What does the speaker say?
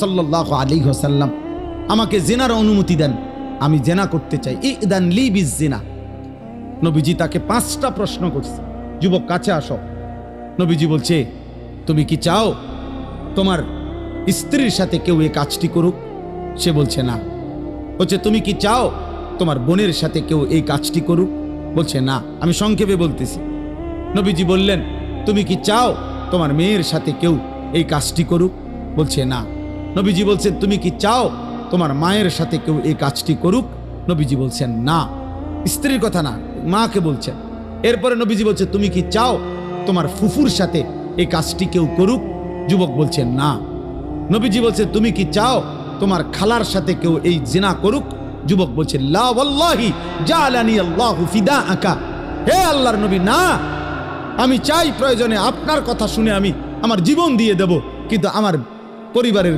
সাল্লাল্লাহু আলাইহি ওয়াসাল্লাম আমাকে জিনার অনুমতি দেন, আমি জিনা করতে চাই, ইদান লি বিজিনা। নবীজি তাকে 5টা প্রশ্ন করছে, যুবক কাছে আসো। নবীজি বলছে, তুমি কি চাও তোমার স্ত্রীর সাথে কেউ এই কাজটি করুক? সে বলছে না। বলছে, তুমি কি চাও তোমার বোনের সাথে কেউ এই কাজটি করুক? বলছে না। আমি সংক্ষেপে বলতেছি। নবীজি বললেন, তুমি কি চাও তোমার মেয়ের সাথে কেউ এই কাজটি করুক? বলছে না। নবীজি বলছেন, তুমি কি চাও তোমার মায়ের সাথে কেউ এই কাজটি করুক? নবীজি বলছেন না। স্ত্রীর কথা না, মাকে বলছেন। এরপরে নবীজি বলছে, তুমি কি চাও তোমার ফুফুর সাথে এই কাজটি কেউ করুক? যুবক বলছেন না। নবীজি বলছে, তুমি কি চাও তোমার খালার সাথে কেউ এই জিনা করুক? যুবক বলছে, লা ওয়াল্লাহি জালানি আল্লাহু ফিদাআকা। হে আল্লাহর নবী, না, আমি চাই প্রয়োজনে আপনার কথা শুনে আমি আমার জীবন দিয়ে দেব, কিন্তু আমার পরিবারের